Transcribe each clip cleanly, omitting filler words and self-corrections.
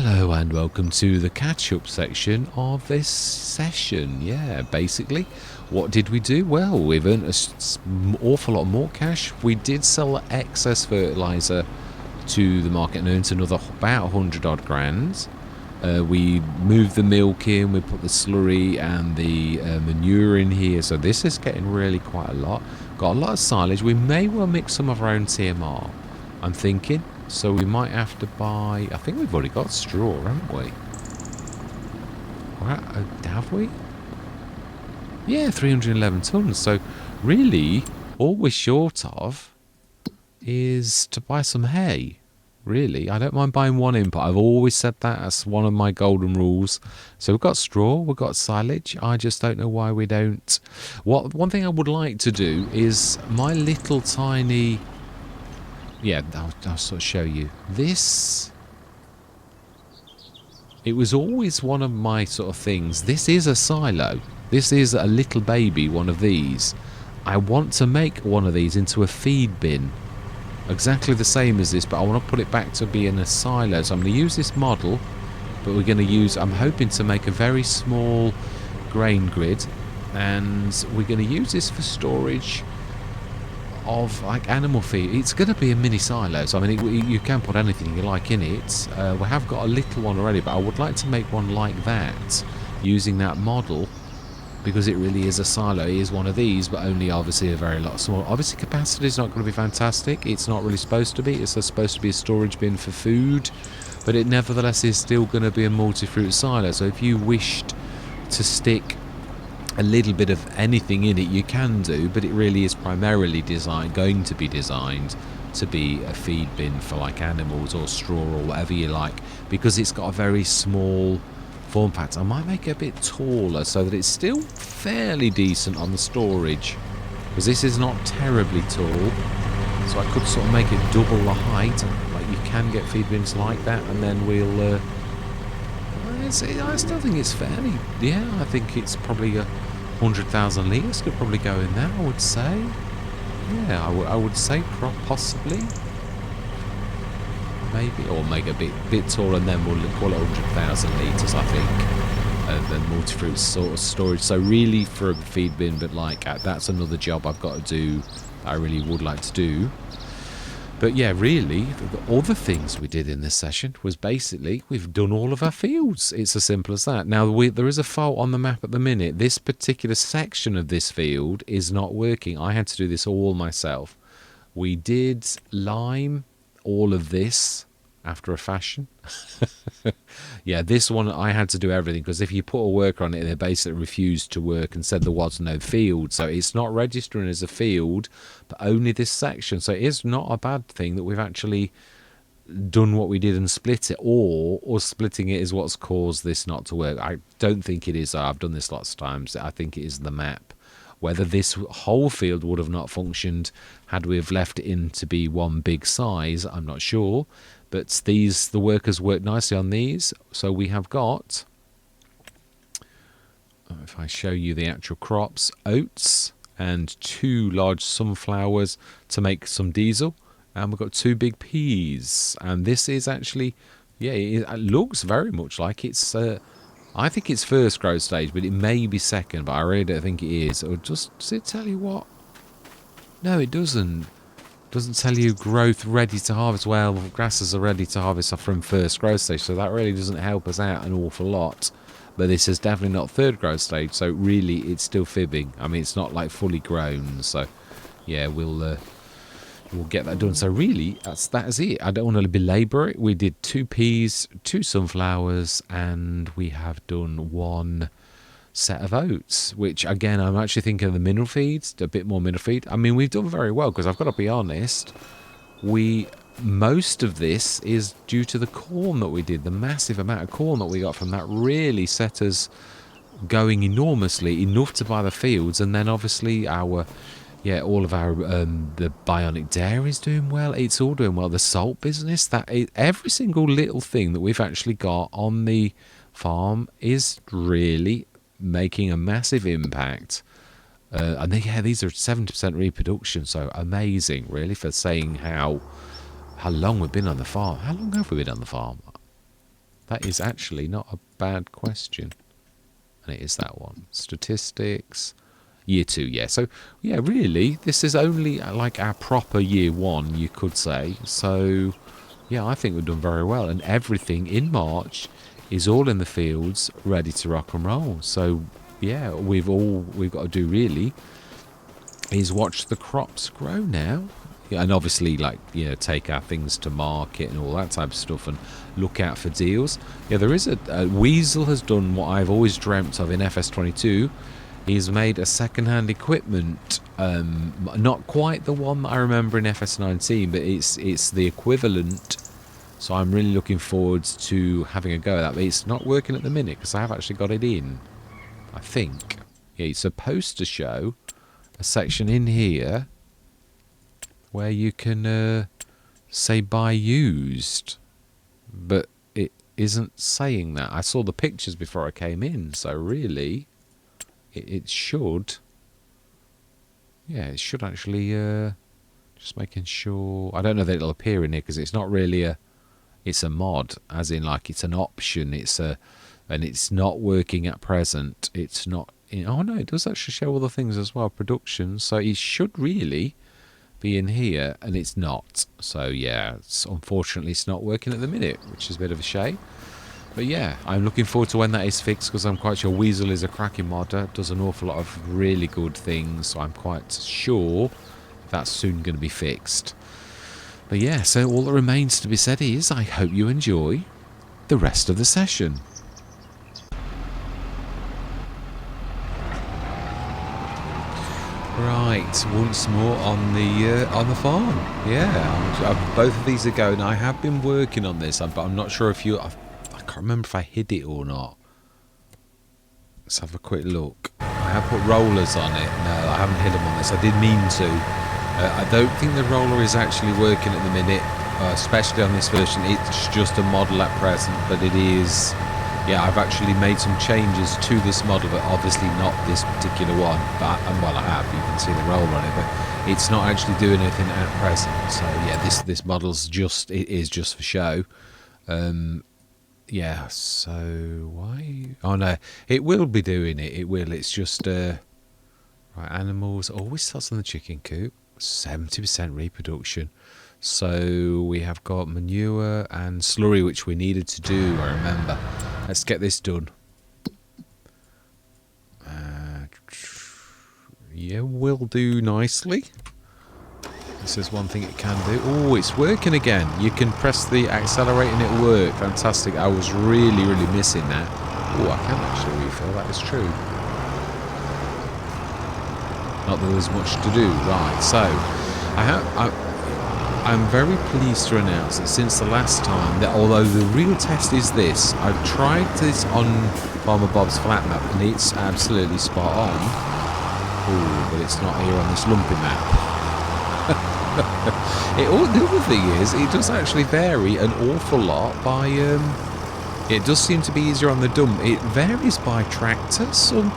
Hello and welcome to the catch-up section of this session. Yeah, basically, what did we do? Well, we've earned an awful lot more cash. We did sell excess fertiliser to the market and earned another about 100 odd grand. We moved the milk in, we put the slurry and the manure in here, so this is getting really quite a lot. Got a lot of silage. We may well mix some of our own TMR, I'm thinking. So we might have to buy... I think we've already got straw, haven't we? Have we? Yeah, 311 tonnes. So really, all we're short of is to buy some hay. Really, I don't mind buying one input. I've always said that as one of my golden rules. So we've got straw, we've got silage. I just don't know why we don't. One thing I would like to do is my little tiny... Yeah, I'll sort of show you. This... It was always one of my sort of things. This is a silo. This is a little baby, one of these. I want to make one of these into a feed bin. Exactly the same as this, but I want to put it back to being a silo. So I'm going to use this model, but we're going to use... I'm hoping to make a very small grain grid, and we're going to use this for storage of like animal feed. It's going to be a mini silo, so I mean you can put anything you like in it. We have got a little one already, but I would like to make one like that using that model, because it really is a silo. It is one of these, but only obviously a very lot smaller. Obviously capacity is not going to be fantastic. It's not really supposed to be. It's supposed to be a storage bin for food, but it nevertheless is still going to be a multi-fruit silo. So if you wished to stick a little bit of anything in it, you can do, but it really is primarily going to be designed to be a feed bin for like animals or straw or whatever you like, because it's got a very small form factor. I might make it a bit taller so that it's still fairly decent on the storage, because this is not terribly tall, so I could sort of make it double the height. Like, you can get feed bins like that, and then we'll I still think it's fairly... Yeah, I think it's probably 100,000 litres could probably go in there, I would say. Yeah, I would say possibly. Maybe, or make it a bit taller, and then we'll call it 100,000 litres, I think. And then multi-fruit sort of storage. So really for a feed bin, but like that's another job I've got to do that I really would like to do. But yeah, really, the other things we did in this session was basically we've done all of our fields. It's as simple as that. Now, there is a fault on the map at the minute. This particular section of this field is not working. I had to do this all myself. We did lime all of this after a fashion. Yeah, this one I had to do everything, because if you put a worker on it, they basically refused to work and said there was no field. So it's not registering as a field, but only this section. So it is not a bad thing that we've actually done what we did and split it, or splitting it is what's caused this not to work. I don't think it is. I've done this lots of times. I think it is the map. Whether this whole field would have not functioned had we have left it in to be one big size, I'm not sure. But the workers work nicely on these. So we have got, if I show you the actual crops, oats and 2 large sunflowers to make some diesel. And we've got 2 big peas. And this is actually, yeah, it looks very much like it's... I think it's first growth stage, but it may be second, but I really don't think it is. Does it tell you what? No, it doesn't. It doesn't tell you growth ready to harvest. Well, grasses are ready to harvest are from first growth stage, so that really doesn't help us out an awful lot. But this is definitely not third growth stage, so really it's still fibbing. I mean, it's not like fully grown, so yeah, we'll get that done. So really, that is it. I don't want to belabour it. We did 2 peas, 2 sunflowers, and we have done 1 set of oats, which again, I'm actually thinking of the mineral feeds, a bit more mineral feed. I mean, we've done very well, because I've got to be honest, most of this is due to the corn that we did. The massive amount of corn that we got from that really set us going enormously, enough to buy the fields, and then obviously all of our the bionic dairy is doing well. It's all doing well. The salt business, every single little thing that we've actually got on the farm is really making a massive impact. And these are 70% reproduction, so amazing, really, for saying how long we've been on the farm. How long have we been on the farm? That is actually not a bad question. And it is that one. Statistics. Year 2, yeah. So, yeah, really, this is only like our proper year 1, you could say. So, yeah, I think we've done very well. And everything in March is all in the fields, ready to rock and roll. So, yeah, we've got to do really is watch the crops grow now. Yeah, and obviously, like, you know, take our things to market and all that type of stuff and look out for deals. Yeah, there is a Weasel has done what I've always dreamt of in FS22. He's made a second-hand equipment, not quite the one that I remember in FS19, but it's the equivalent. So I'm really looking forward to having a go at that. But it's not working at the minute because I have actually got it in, I think. Yeah, it's supposed to show a section in here where you can say buy used, but it isn't saying that. I saw the pictures before I came in, so really it should, yeah, it should actually, just making sure. I don't know that it'll appear in here because it's not really it's a mod, as in like it's an option. And it's not working at present. It's not in, oh no, it does actually show all the things as well, production. So it should really be in here, and it's not. So yeah, unfortunately it's not working at the minute, which is a bit of a shame. But yeah, I'm looking forward to when that is fixed, because I'm quite sure Weasel is a cracking modder, does an awful lot of really good things, so I'm quite sure that's soon going to be fixed. But yeah, so all that remains to be said is I hope you enjoy the rest of the session. Right, once more on the farm. Yeah, both of these are going. I have been working on this, but I'm not sure if you. I can't remember if I hid it or not. Let's have a quick look. I have put rollers on it. No, I haven't hid them on this. I did mean to. I don't think the roller is actually working at the minute, especially on this version. It's just a model at present, but it is. Yeah, I've actually made some changes to this model, but obviously not this particular one. But well, I have. You can see the roller on it, but it's not actually doing anything at present. So yeah, this model's just is just for show. Yeah. So why? Oh no, it will be doing it. It will. It's just right. Animals always starts on the chicken coop. 70% reproduction. So we have got manure and slurry, which we needed to do, I remember. Let's get this done. Yeah, will do nicely. This is one thing it can do. Oh, it's working again. You can press the accelerate and it worked. Fantastic. I was really, really missing that. Oh, I can actually refill. That is true. Not that there's much to do. Right, so I'm very pleased to announce that since the last time, that although the real test is this, I've tried this on Farmer Bob's flat map and it's absolutely spot on. Oh, but it's not here on this lumpy map. The other thing is, it does actually vary an awful lot by. It does seem to be easier on the dump. It varies by tractor. Some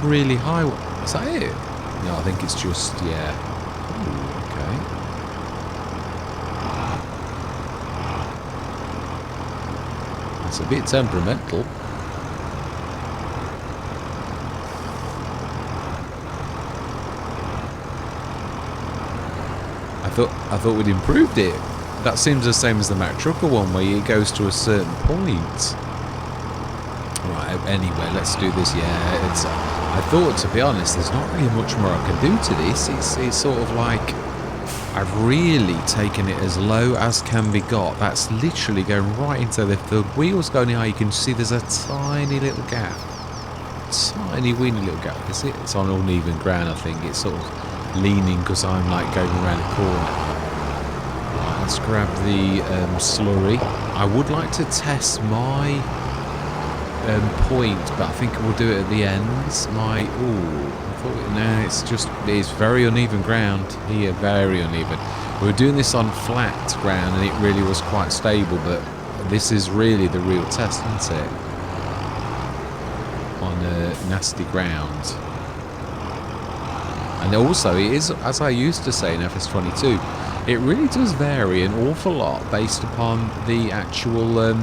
really high. Is that it? No, I think it's just, yeah. Ooh, okay. It's a bit temperamental. I thought we'd improved it. That seems the same as the Mack Trucker one, where it goes to a certain point. Right, anyway, let's do this. Yeah, it's. I thought, to be honest, there's not really much more I can do to this. It's sort of like I've really taken it as low as can be got. That's literally going right into the wheels going high. You can see there's a tiny little gap, tiny weeny little gap. Is it? It's on uneven ground. I think it's sort of leaning because I'm like going around the corner. Right, let's grab the slurry. I would like to test my point, but I think we'll do it at the ends. It's very uneven ground here, very uneven. We were doing this on flat ground and it really was quite stable, but this is really the real test, isn't it? On nasty ground. And also it is, as I used to say in FS22, it really does vary an awful lot based upon the actual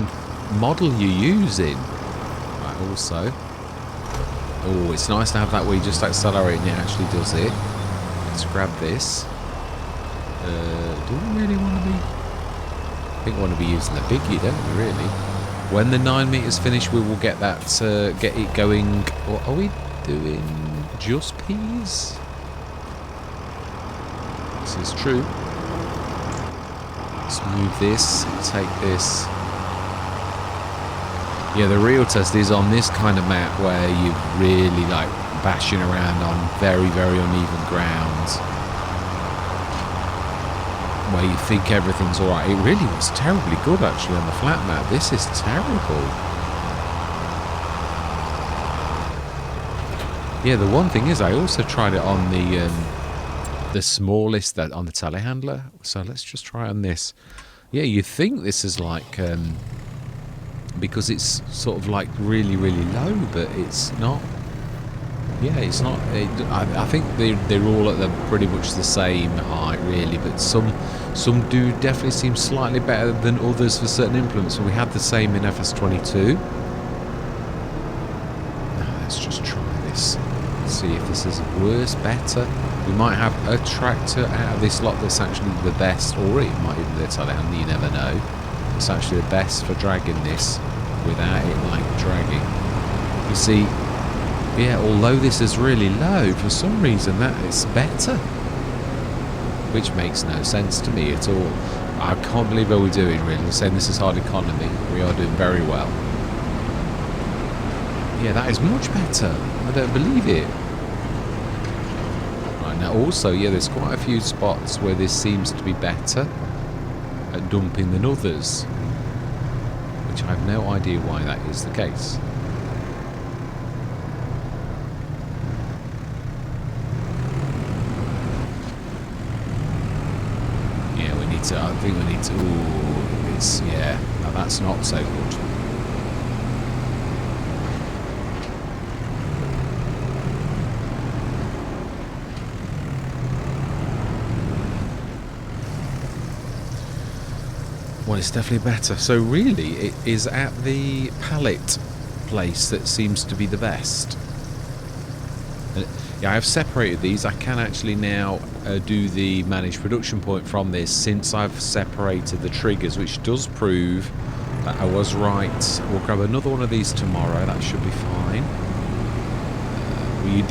model you're using. Right, also, oh, it's nice to have that where you just accelerate and it actually does it. Let's grab this. Do we really want to be? I think we want to be using the biggie, don't we? Really. When the 9 meters finish, we will get that. Get it going. What are we doing? Just peas. This is true. Let's move this. Take this. Yeah, the real test is on this kind of map where you're really like bashing around on very, very uneven ground, where you think everything's alright. It really was terribly good actually on the flat map. This is terrible. Yeah, the one thing is I also tried it on the smallest, that on the telehandler. So let's just try on this. Yeah, you think this is like because it's sort of like really, really low, but it's not. Yeah, it's not. I think they're all at pretty much the same height, really. But some do definitely seem slightly better than others for certain implements. So we had the same in FS22. Now let's just try this. See if this is worse, better. We might have a tractor out of this lot that's actually the best, or it might even be a telehandler. You never know. It's actually the best for dragging this without it like dragging. You see. Yeah, although this is really low, for some reason that is better. Which makes no sense to me at all. I can't believe how we're doing, really. We're saying this is hard economy. We are doing very well. Yeah, that is much better. I don't believe it. Right, now also, yeah, there's quite a few spots where this seems to be better at dumping than others. Which I have no idea why that is the case. I think we need to. Ooh, it's yeah. Now that's not so good. Well, it's definitely better. So really, it is at the pallet place that seems to be the best. Yeah, I've separated these. I can actually now do the managed production point from this since I've separated the triggers, which does prove that I was right. We'll grab another one of these tomorrow. That should be fine.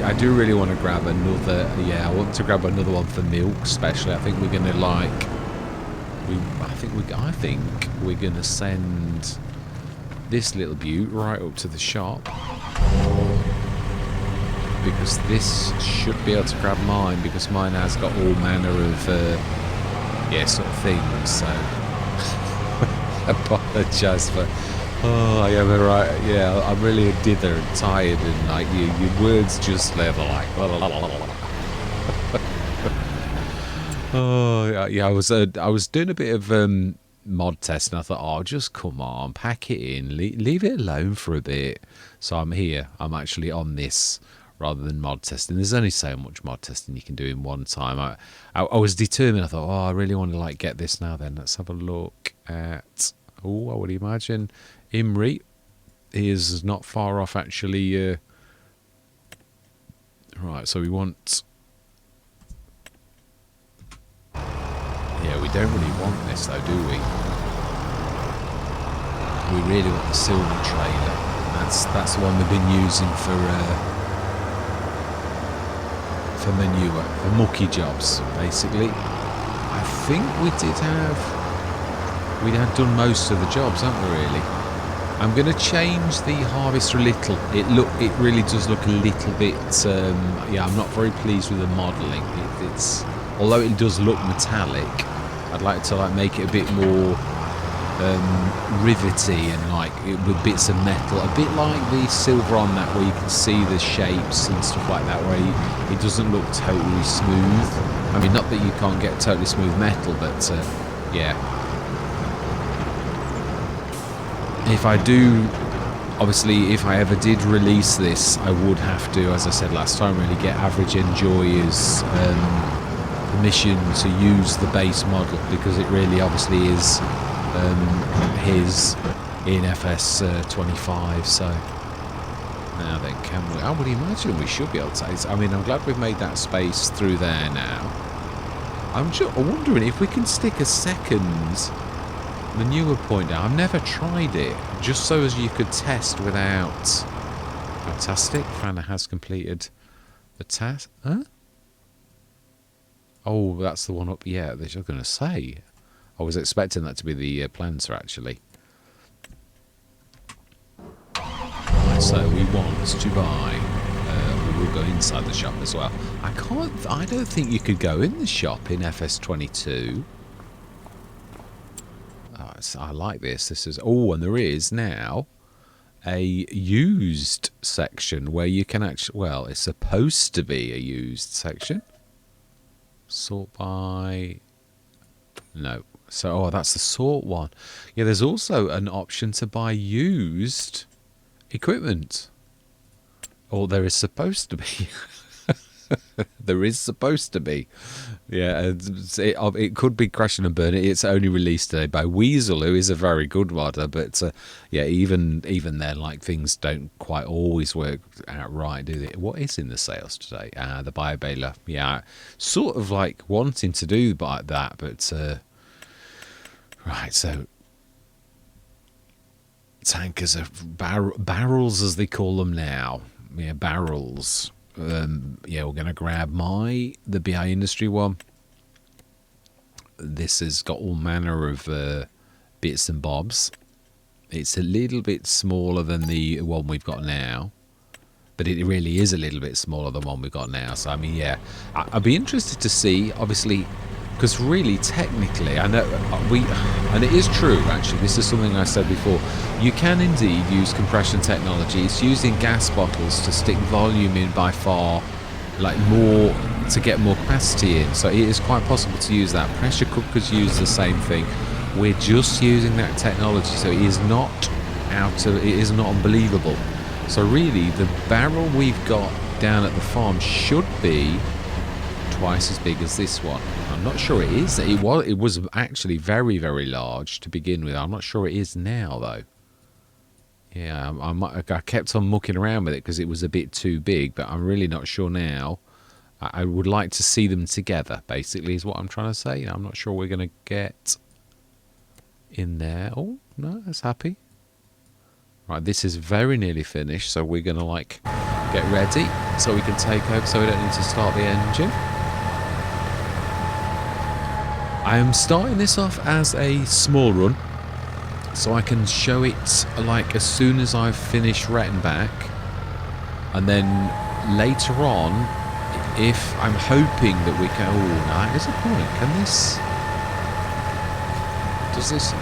I do really want to grab another. Yeah, I want to grab another one for milk, especially. I think we're going to like. I think we're going to send this little beaut right up to the shop. Because this should be able to grab mine, because mine has got all manner of yeah, sort of things. So apologise for. Oh, I am right. Yeah, I'm really a dither and tired, and like your words just level like. Oh yeah, I was doing a bit of mod test, and I thought, oh, just come on, pack it in, leave it alone for a bit. So I'm here. I'm actually on this. Rather than mod testing. There's only so much mod testing you can do in one time. I was determined. I thought, oh, I really want to like get this now then. Let's have a look at, oh, I would imagine Imri. He is not far off actually. Right, so we want, yeah, we don't really want this though, do we? We really want the silver trailer. That's the one we've been using for manure, for mucky jobs, basically. I think we had done most of the jobs, haven't we, really? I'm going to change the harvester a little. It really does look a little bit, yeah, I'm not very pleased with the modelling. It's although it does look metallic, I'd like to like make it a bit more rivety and like with bits of metal, a bit like the silver on that, where you can see the shapes and stuff like that, where it doesn't look totally smooth. I mean, not that you can't get totally smooth metal, but yeah. If I do, obviously, if I ever did release this, I would have to, as I said last time, really get Average Enjoyer's permission to use the base model, because it really obviously is his, in FS25. So now then, can we? I would imagine we should be able to. I mean, I'm glad we've made that space through there now. I'm just wondering if we can stick a second manure point down. I've never tried it, just so as you could test without. Fantastic. Fanna has completed the task. Huh? Oh, that's the one up. Yeah, I was going to say. I was expecting that to be the planter, actually. Right, so we want to buy. We will go inside the shop as well. I don't think you could go in the shop in FS22. Oh, I like this. This is. Oh, and there is now a used section where you can actually. Well, it's supposed to be a used section. Sort by. No. So, oh, that's the sort one. Yeah, there's also an option to buy used equipment. Or there is supposed to be. There is supposed to be. Yeah, it could be Crash and Burn It. It's only released today by Weasel, who is a very good modder. But yeah, even then, like, things don't quite always work out right, do they? What is in the sales today? The bio baler. Yeah, sort of like wanting to do that, but right. So tankers are barrels, as they call them now. Yeah, barrels. Yeah, we're going to grab the BI Industry one. This has got all manner of bits and bobs. It's a little bit smaller than the one we've got now, but it really is a little bit smaller than the one we've got now. So I mean, yeah, I'd be interested to see, obviously, because really, technically, I know and it is true, actually, this is something I said before, you can indeed use compression technology. It's using gas bottles to stick volume in by far, like more, to get more capacity in. So it is quite possible to use that. Pressure cookers use the same thing. We're just using that technology, so it is not it is not unbelievable. So really, the barrel we've got down at the farm should be twice as big as this one. I'm not sure it is. It was actually very, very large to begin with. I'm not sure it is now, though. Yeah, I kept on mucking around with it because it was a bit too big, but I'm really not sure now. I would like to see them together, basically, is what I'm trying to say. I'm not sure we're going to get in there. Oh, no, that's happy. Right, this is very nearly finished, so we're going to, like, get ready so we can take over, so we don't need to start the engine. I am starting this off as a small run, so I can show it like as soon as I've finished Rettenbach, and then later on, if I'm hoping that we can. Oh, no, that is a point. Can this? Does this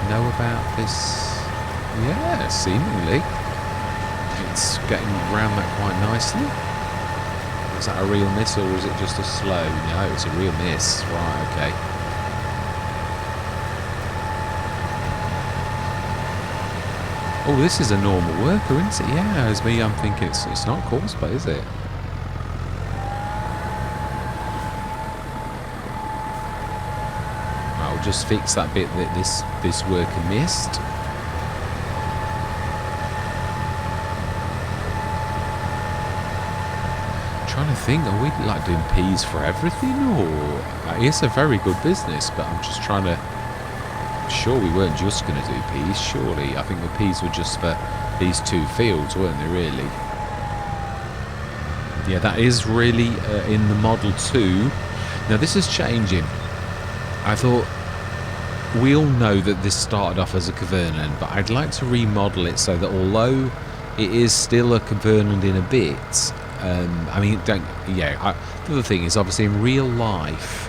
know about this? Yeah, seemingly it's getting around that quite nicely. Is that a real miss, or is it just a slow? No, it's a real miss. Right, okay. Oh, this is a normal worker, isn't it? Yeah, as me, I'm thinking it's not course play, is it? I'll just fix that bit that this worker missed. Trying to think, are we like doing peas for everything, or it's a very good business, but I'm just trying to. Sure, we weren't just going to do peas. Surely, I think the peas were just for these two fields, weren't they? Really? Yeah, that is really in the Model 2. Now this is changing. I thought we all know that this started off as a Cavernan, but I'd like to remodel it so that although it is still a Cavernan in a bit. I mean, the other thing is, obviously, in real life,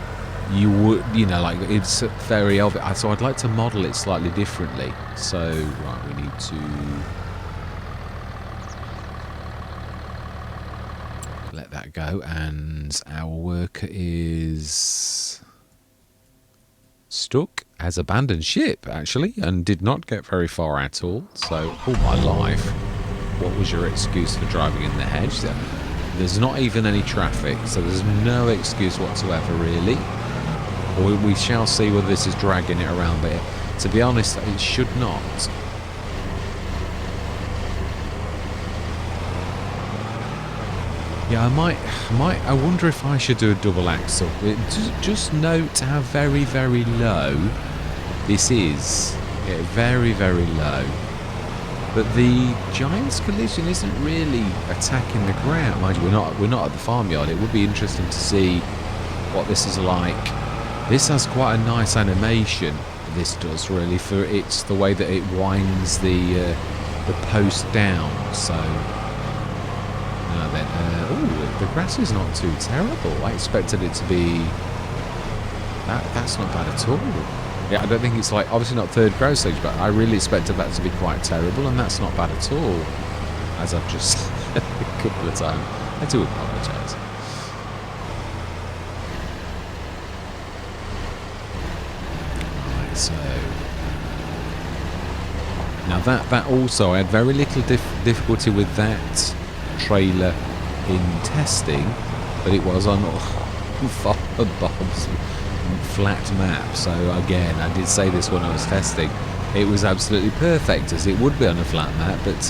you would, like, it's very obvious. So I'd like to model it slightly differently. So, right, we need to let that go. And our worker is stuck, has abandoned ship, actually, and did not get very far at all. So, all my life, what was your excuse for driving in the hedge? There's not even any traffic, so there's no excuse whatsoever, really. We shall see whether this is dragging it around, but To be honest, it should not. Yeah, I wonder if I should do a double axle. Just note how very, very low this is. Yeah, very, very low. But the Giant's Collision isn't really attacking the ground. Mind you, we're not at the farmyard. It would be interesting to see what this is like. This has quite a nice animation. This does really, for it's the way that it winds the post down. So now then, oh, the grass is not too terrible. I expected it to be. That's not bad at all. Yeah, I don't think it's like, obviously not third growth stage, but I really expected that to be quite terrible, and that's not bad at all. As I've just said a couple of times. I do apologise. Right, so... Now that also, I had very little difficulty with that trailer in testing, but it was on Father Bob's flat map. So again, I did say this when I was testing, it was absolutely perfect as it would be on a flat map, but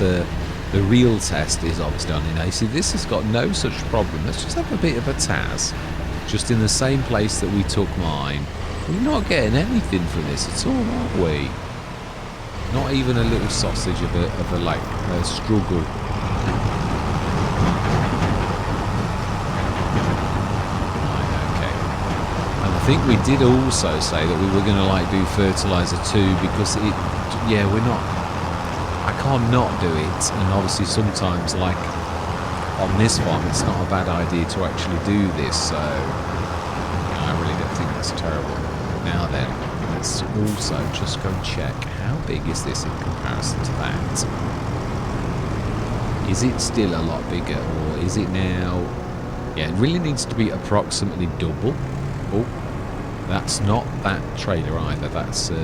the real test is obviously on an AC. This has got no such problem. Let's just have a bit of a Taz, just in the same place that we took mine. We're not getting anything from this at all, are we? Not even a little sausage of a like a struggle. I think we did also say that we were going to like do fertilizer too, because yeah, we're not, I can't not do it, and obviously sometimes like on this farm it's not a bad idea to actually do this, so I really don't think that's terrible. Now then, let's also just go check how big is this in comparison to that. Is it still a lot bigger, or is it now? Yeah, it really needs to be approximately double. Oh, that's not that trailer either. That's ooh,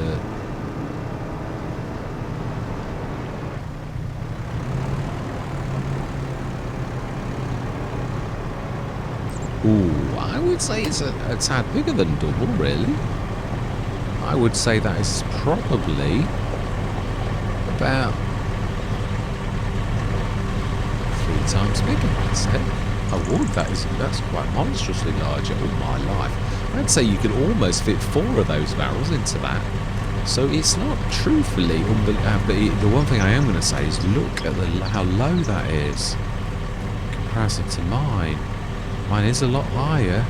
I would say it's a tad bigger than double, really. I would say that is probably about 3 times bigger, I'd say. I would, that's quite monstrously larger. Oh my life. I'd say you could almost fit 4 of those barrels into that. So it's not truthfully unbelievable. But the one thing I am going to say is look at how low that is in comparison to mine. Mine is a lot higher.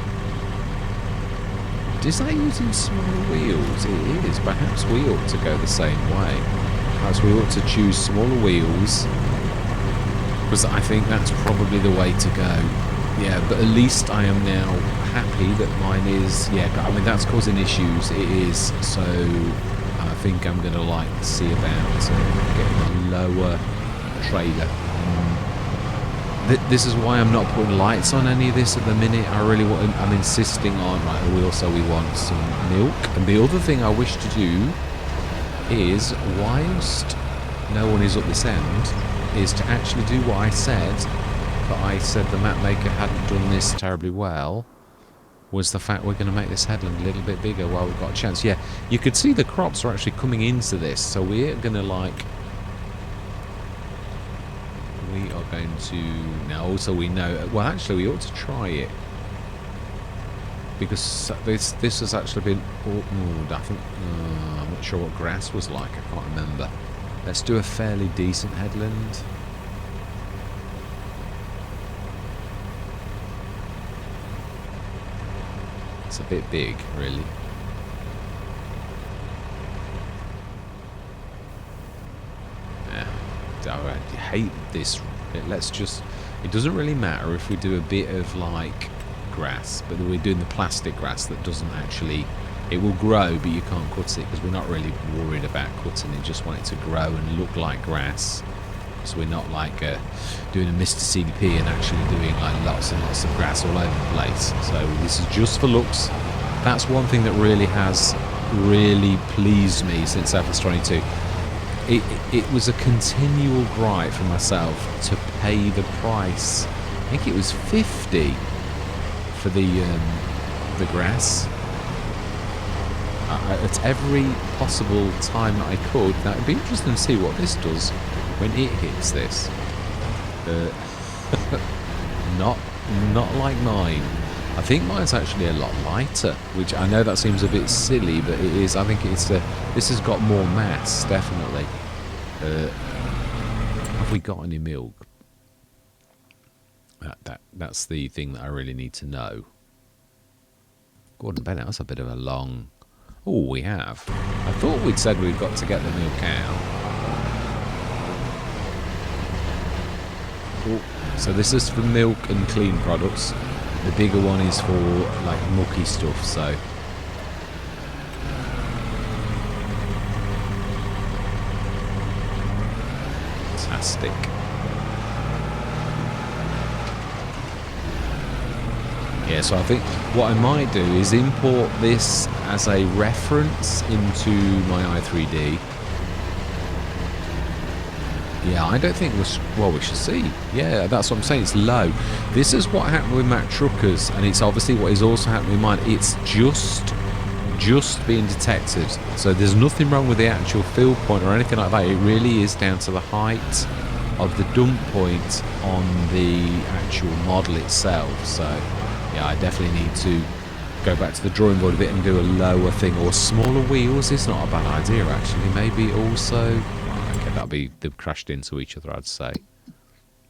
Is that using smaller wheels? It is. Perhaps we ought to go the same way. Perhaps we ought to choose smaller wheels, because I think that's probably the way to go. Yeah, but at least I am now happy that mine is, yeah, I mean, that's causing issues, it is, so I think I'm going to like see about getting a lower trailer. This is why I'm not putting lights on any of this at the minute. I'm insisting on, right, we want some milk, and the other thing I wish to do is, whilst no one is up this end, is to actually do what I said, but I said the map maker hadn't done this terribly well, was the fact we're going to make this headland a little bit bigger while we've got a chance. Yeah, you could see the crops are actually coming into this, so we're going to like... We are going to... Now also we know... Well, actually we ought to try it, because this has actually been... I think... I'm not sure what grass was like, I can't remember. Let's do a fairly decent headland. It's a bit big, really. Yeah, I hate this. Let's just... It doesn't really matter if we do a bit of, like, grass, but we're doing the plastic grass that doesn't actually... It will grow, but you can't cut it, because we're not really worried about cutting it. Just want it to grow and look like grass. So we're not like doing a Mr. CDP and actually doing like lots and lots of grass all over the place. So this is just for looks. That's one thing that really has really pleased me since FS25. It was a continual gripe for myself to pay the price. I think it was 50 for the grass. at every possible time that I could. That would be interesting to see what this does when it hits this. Not like mine. I think mine's actually a lot lighter, which I know that seems a bit silly, but it is. I think it's this has got more mass, definitely. Have we got any milk? That's the thing that I really need to know. Gordon Bennett, that's a bit of a long... Oh, we have. I thought we'd said we'd got to get the milk out. Oh, so this is for milk and clean products. The bigger one is for like mucky stuff, so... Fantastic. Yeah, so I think what I might do is import this as a reference into my i3D. Yeah, I don't think we should see. Yeah, that's what I'm saying, it's low. This is what happened with Mac Truckers, and it's obviously what is also happening with mine. It's just being detected. So there's nothing wrong with the actual fill point or anything like that. It really is down to the height of the dump point on the actual model itself. So yeah, I definitely need to go back to the drawing board a bit and do a lower thing, or smaller wheels. It's not a bad idea, actually. Maybe also... Okay, that'll be... They've crashed into each other, I'd say.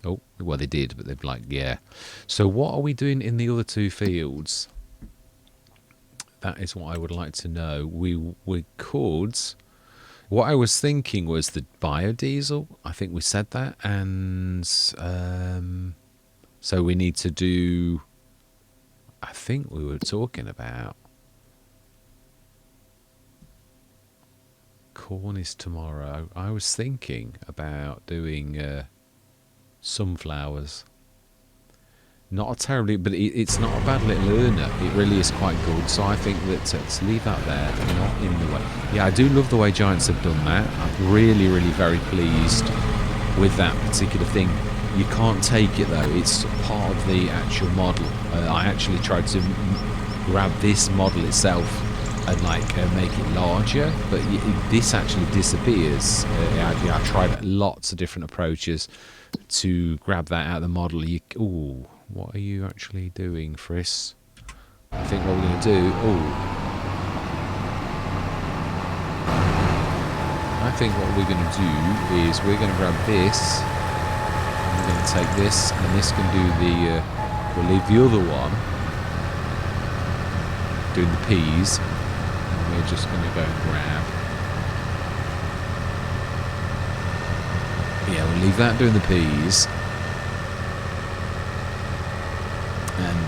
Oh, well, they did, but they've like... Yeah. So what are we doing in the other two fields? That is what I would like to know. We could... What I was thinking was the biodiesel. I think we said that. And... so we need to do... I think we were talking about corn is tomorrow. I was thinking about doing sunflowers. Not a terribly, but it's not a bad little earner. It really is quite good. So I think that to leave that there, not in the way. Yeah, I do love the way Giants have done that. I'm really, really very pleased with that particular thing. You can't take it though, it's part of the actual model. I actually tried to grab this model itself and like make it larger, but this actually disappears. I tried lots of different approaches to grab that out of the model. Ooh, what are you actually doing, Friss? I think what we're going to do... I think what we're going to do is we're going to grab this. We're going to take this, and this can do the... we'll leave the other one doing the peas, and we're just going to go and grab... Yeah, we'll leave that doing the peas. And,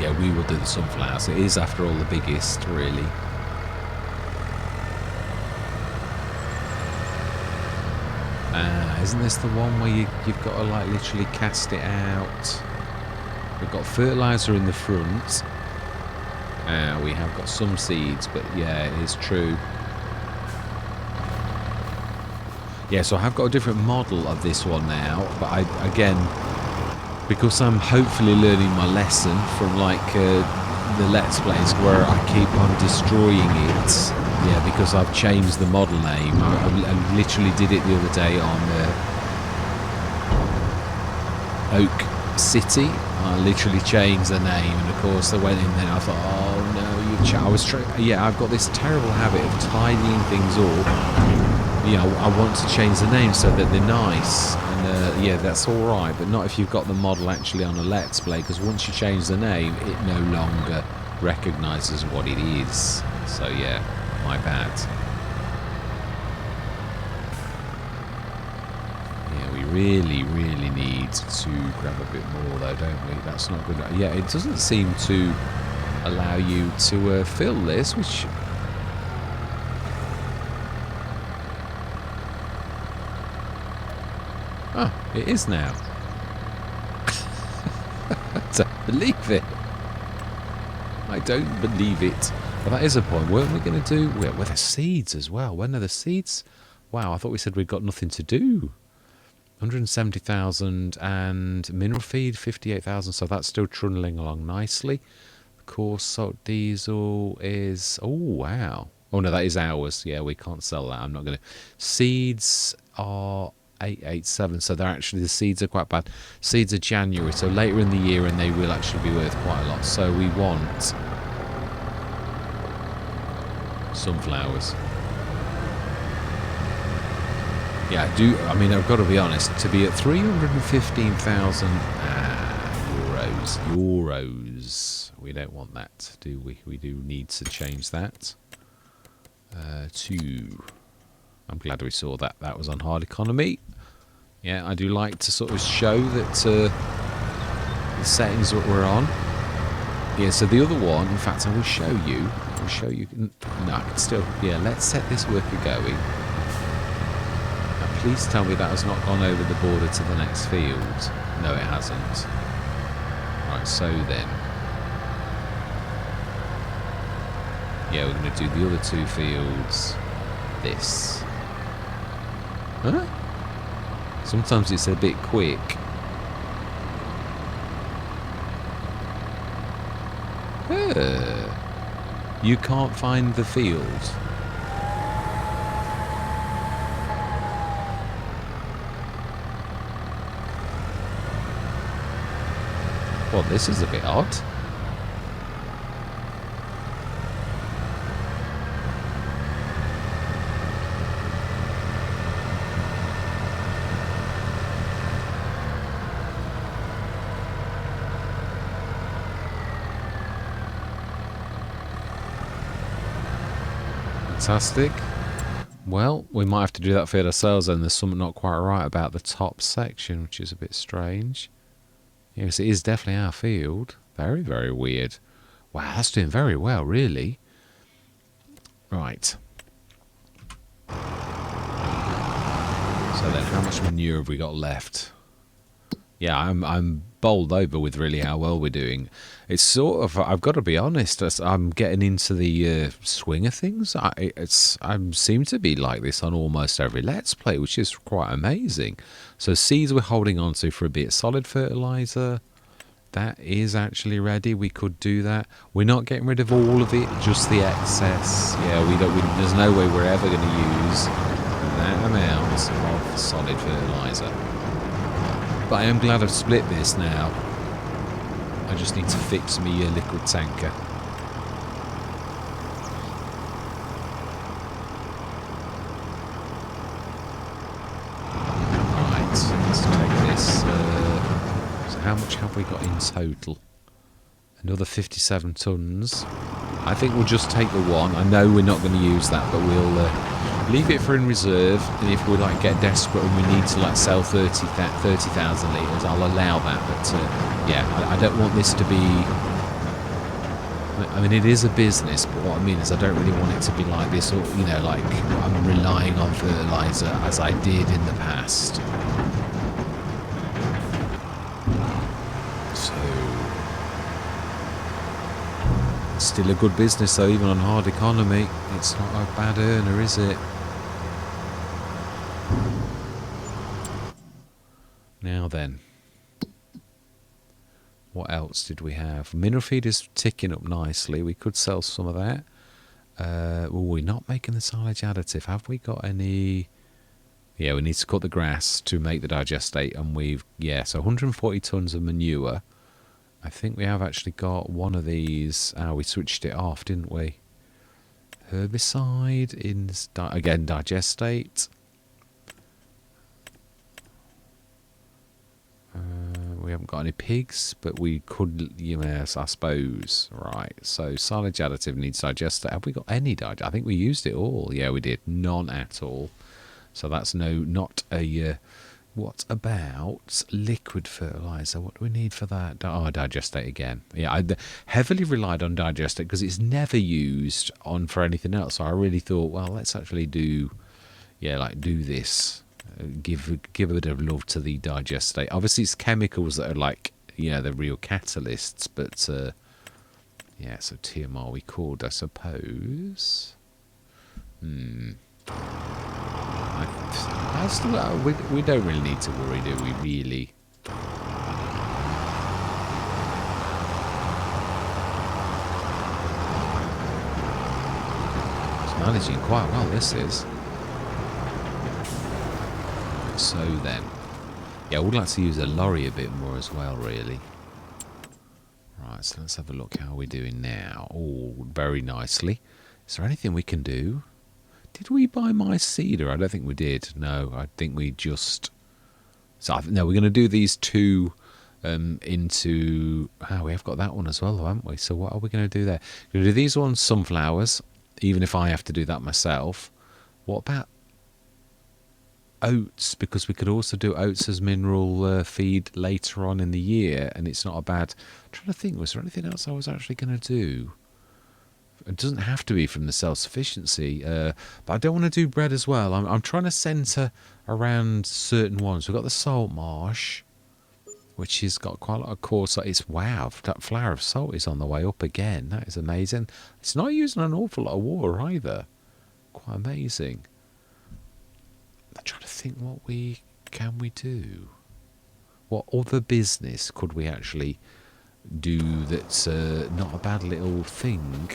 yeah, we will do the sunflowers. It is, after all, the biggest, really. Isn't this the one where you've got to like literally cast it out? We've got fertilizer in the front. We have got some seeds, but yeah, it is true. Yeah, so I have got a different model of this one now, but again, because I'm hopefully learning my lesson from like the Let's Plays where I keep on destroying it. Yeah, because I've changed the model name. I literally did it the other day on Oak City. I literally changed the name, and of course I went in there. I thought, oh no, I've got this terrible habit of tidying things up. You know, I want to change the name so that they're nice, and yeah, that's all right, but not if you've got the model actually on a Let's Play, because once you change the name, it no longer recognises what it is. So yeah. My bad. Yeah, we really, really need to grab a bit more though, don't we? That's not good. Yeah, it doesn't seem to allow you to fill this, which... Oh, it is now. I don't believe it. I don't believe it. Well, that is a point. Weren't we going to do... Well, there's seeds as well. When are the seeds? Wow, I thought we said we'd got nothing to do. 170,000 and mineral feed 58,000, so that's still trundling along nicely. Of course, salt diesel is... Oh, wow. Oh no, that is ours. Yeah, we can't sell that. I'm not going to. Seeds are 887, so they're actually, the seeds are quite bad. Seeds are January, so later in the year, and they will actually be worth quite a lot. So we want sunflowers. Yeah, I do. I mean, I've got to be honest. To be at 315,000 euros. We don't want that, do we? We do need to change that to. I'm glad we saw that. That was on hard economy. Yeah, I do like to sort of show that the settings that we're on. Yeah, so the other one, in fact, I will show you. I'll show you. No, I can still. Yeah, let's set this worker going. Now, please tell me that has not gone over the border to the next field. No, it hasn't. Right, so then. Yeah, we're going to do the other two fields. This. Huh? Sometimes it's a bit quick. You can't find the field. Well, this is a bit odd. Fantastic. Well, we might have to do that field ourselves, and there's something not quite right about the top section, which is a bit strange. Yes, it is definitely our field. Very, very weird. Wow, that's doing very well, really. Right. So then, how much manure have we got left? Yeah, I'm bowled over with really how well we're doing. It's sort of, I've got to be honest, I'm getting into the swing of things. I seem to be like this on almost every Let's Play, which is quite amazing. So seeds we're holding on to for a bit. Solid fertilizer, that is actually ready. We could do that. We're not getting rid of all of it, just the excess. Yeah, there's no way we're ever going to use that amount of solid fertilizer. But I am glad I've split this now. I just need to fix me liquid tanker. Right, let's take this. So how much have we got in total? Another 57 tons. I think we'll just take the one. I know we're not going to use that, but we'll leave it for in reserve. And if we like get desperate and we need to like sell 30,000 litres, I'll allow that. But yeah, I don't want this to be. I mean, it is a business, but what I mean is I don't really want it to be like this, or you know, like I'm relying on fertiliser as I did in the past. So. Still a good business though, even on hard economy. It's not a bad earner, is it? Now then, what else did we have? Mineral feed is ticking up nicely. We could sell some of that. Well, we're not making the silage additive. Have we got any? Yeah, we need to cut the grass to make the digestate, and so 140 tons of manure. I think we have actually got one of these. We switched it off, didn't we? Herbicide in again digestate. We haven't got any pigs, but we could, yes, I suppose. Right, so silage additive needs digestate. Have we got any digestate? I think we used it all. Yeah, we did. None at all. So that's not a... what about liquid fertiliser? What do we need for that? Oh, digestate again. Yeah, I heavily relied on digestate because it's never used for anything else. So I really thought, well, let's actually do this. Give a bit of love to the digestate. Obviously, it's chemicals that are like, the real catalysts. But, so TMR we could, I suppose. We don't really need to worry, do we, really? So managing quite well, this is. So then, yeah, I would like to use a lorry a bit more as well, really. Right, so let's have a look how we're doing now. Oh, very nicely. Is there anything we can do? Did we buy my cedar? I don't think we did. No, I think we just... So, no, we're going to do these two into... Ah, we have got that one as well, haven't we? So what are we going to do there? We're going to do these ones sunflowers, even if I have to do that myself. What about oats? Because we could also do oats as mineral feed later on in the year, and it's not a bad... I'm trying to think, was there anything else I was actually going to do? It doesn't have to be from the self-sufficiency, but I don't want to do bread as well. I'm trying to centre around certain ones. We've got the salt marsh, which has got quite a lot of coarse. It's wow, that flour of salt is on the way up again. That is amazing. It's not using an awful lot of water either. Quite amazing. I'm trying to think what can we do. What other business could we actually do that's not a bad little thing?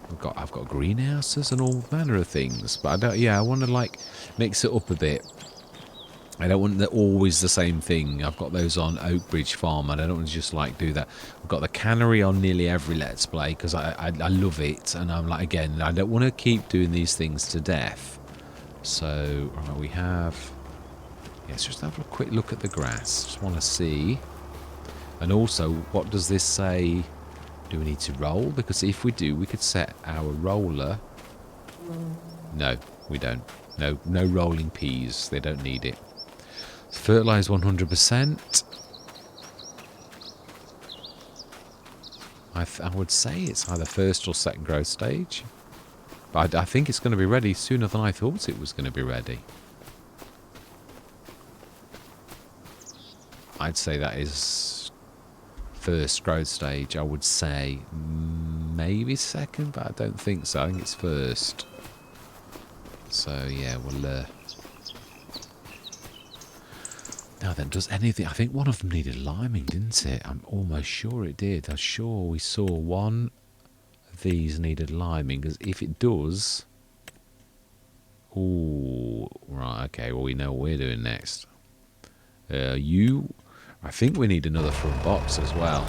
I've got greenhouses and all manner of things, but I want to like mix it up a bit. I don't want always the same thing. I've got those on Oakbridge Farm, and I don't want to just like do that. I've got the cannery on nearly every Let's Play because I love it, and I'm like, again, I don't want to keep doing these things to death. So right, we have. Let's just have a quick look at the grass. Just want to see, and also, what does this say? Do we need to roll? Because if we do, we could set our roller. No, we don't. No rolling peas. They don't need it. Fertilise 100%. I would say it's either first or second growth stage. But I think it's going to be ready sooner than I thought it was going to be ready. I'd say that is first growth stage. I would say maybe second, but I don't think so. I think it's first. So yeah, we'll now then, does anything... I think one of them needed liming, didn't it? I'm almost sure it did. I'm sure we saw one of these needed liming, because if it does... Ooh, right, okay, well we know what we're doing next. I think we need another front box as well.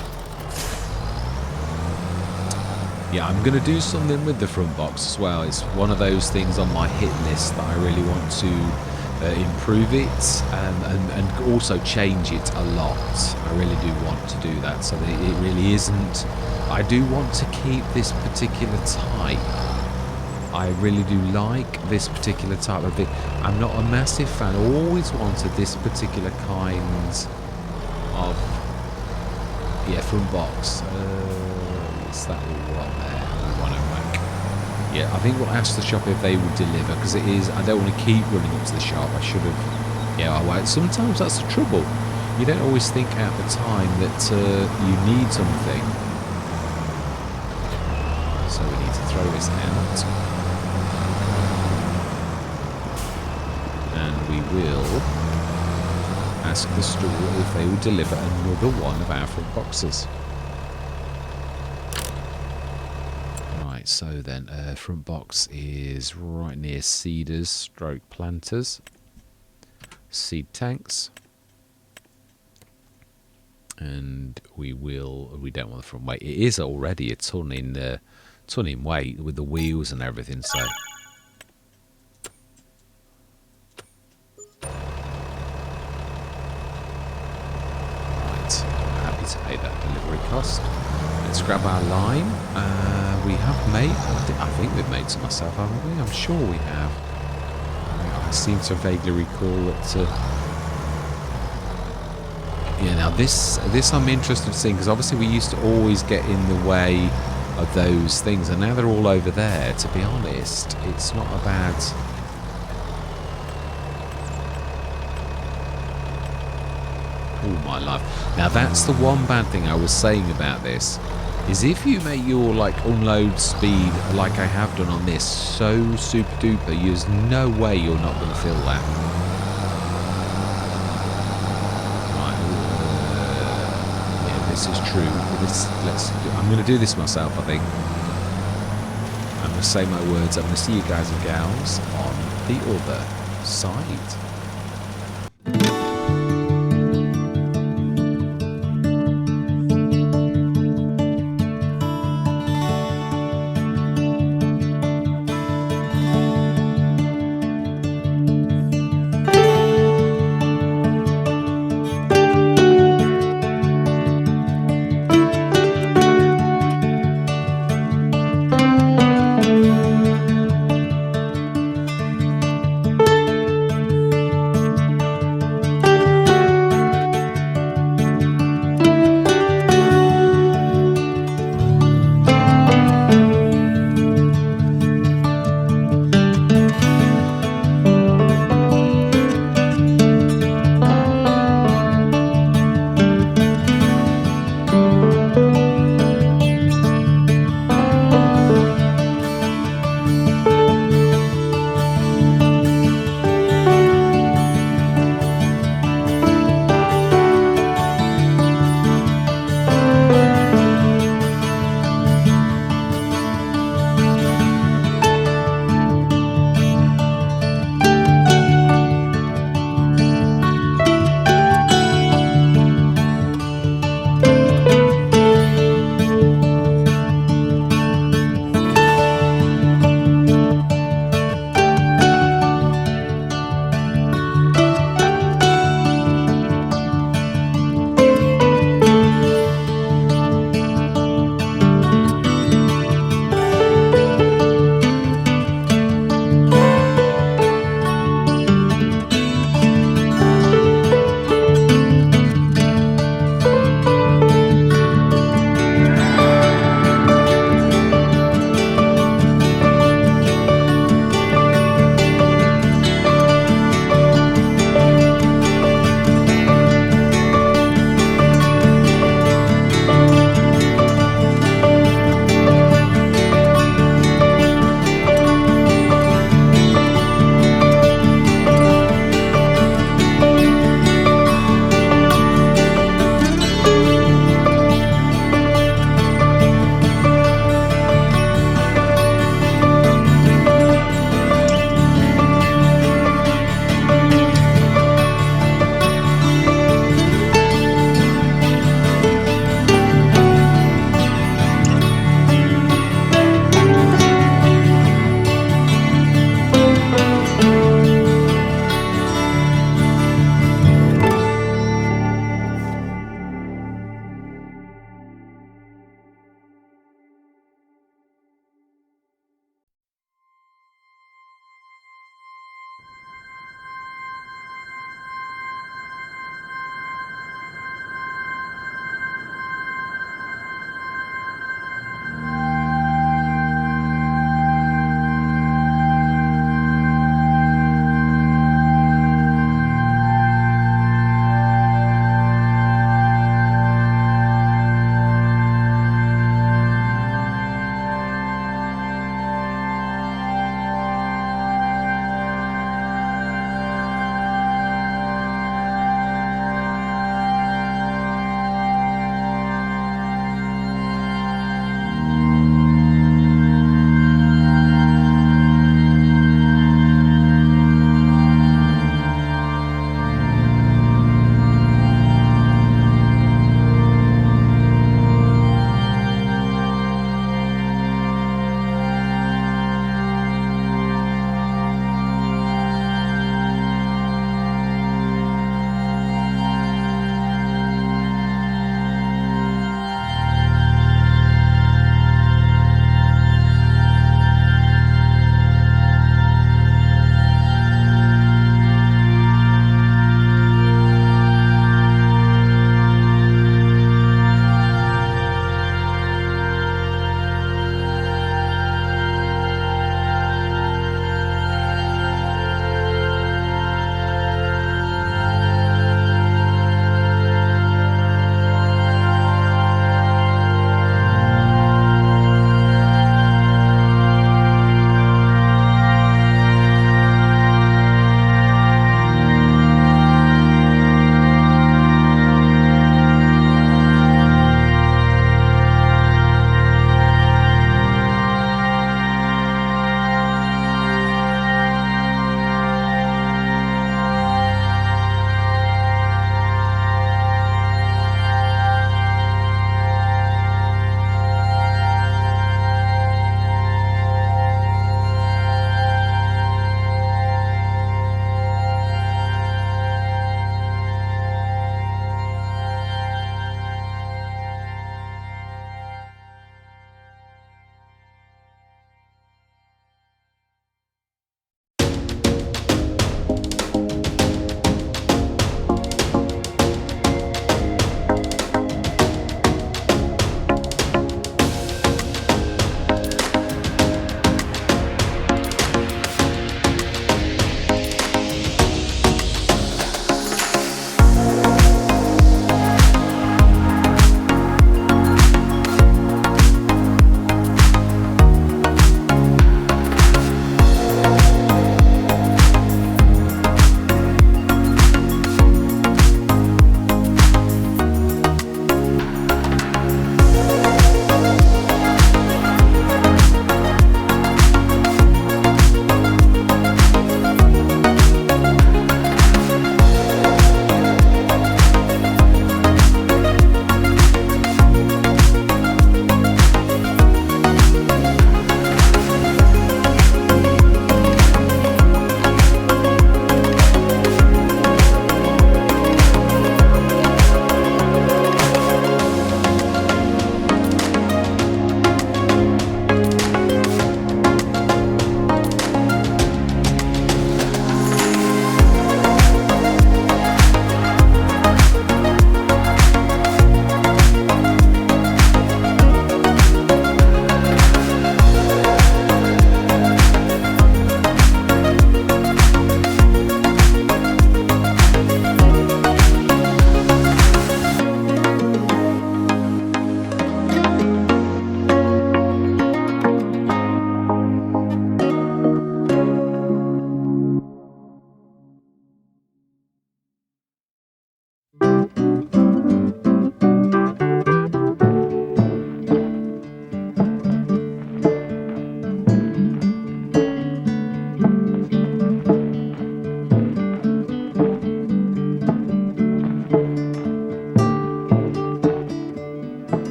Yeah, I'm going to do something with the front box as well. It's one of those things on my hit list that I really want to improve it and also change it a lot. I really do want to do that so that it really isn't... I do want to keep this particular type. I really do like this particular type of thing. I'm not a massive fan. I always wanted this particular kind of... Yeah, front box. What's that one there? One back. Yeah, I think we'll ask the shop if they would deliver, because it is... I don't want to keep running up to the shop. I should have... Yeah, sometimes that's the trouble. You don't always think at the time that you need something. So we need to throw this out. And we will ask the store if they will deliver another one of our front boxes. Right, so then front box is right near seeders stroke planters, seed tanks, and we don't want the front weight. It is already a ton in weight with the wheels and everything, so happy to pay that delivery cost. Let's grab our lime. We have made... I think we've made some myself, haven't we? I'm sure we have. I seem to vaguely recall that... yeah, now this I'm interested in seeing, because obviously we used to always get in the way of those things, and now they're all over there. To be honest, it's not a bad... Oh my life. Now that's the one bad thing I was saying about this, is if you make your like unload speed like I have done on this so super duper, there's no way you're not going to fill that. Right, yeah, this is true. I'm going to do this myself, I think. I'm going to say my words. I'm going to see you guys and gals on the other side.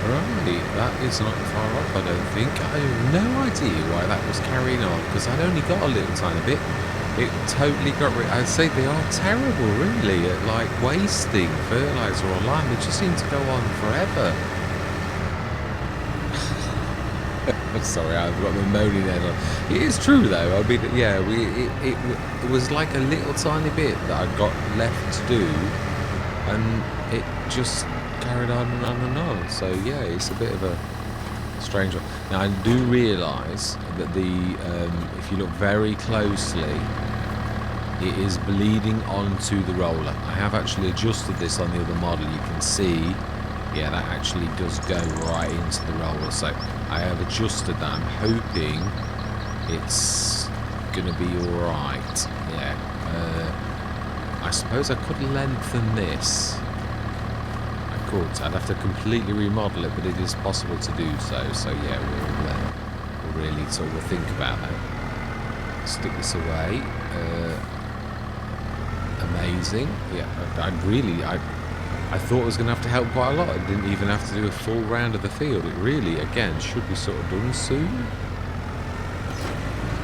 Right, that is not far off, I don't think. I have no idea why that was carrying on, because I'd only got a little tiny bit. It totally got rid. I'd say they are terrible, really, at like wasting fertiliser or lime. They just seem to go on forever. I'm sorry, I've got the moaning head on. It is true, though. I mean, yeah, it was like a little tiny bit that I got left to do, and it just carried on and on and on. So yeah, it's a bit of a strange one. Now I do realise that if you look very closely, it is bleeding onto the roller. I have actually adjusted this on the other model. You can see, yeah, that actually does go right into the roller. So I have adjusted that. I'm hoping it's gonna be all right. Yeah. I suppose I could lengthen this. I'd have to completely remodel it, but it is possible to do so. So yeah, we'll really sort of think about that. Stick this away. Amazing. Yeah, I thought I was going to have to help quite a lot. I didn't even have to do a full round of the field. It really, again, should be sort of done soon.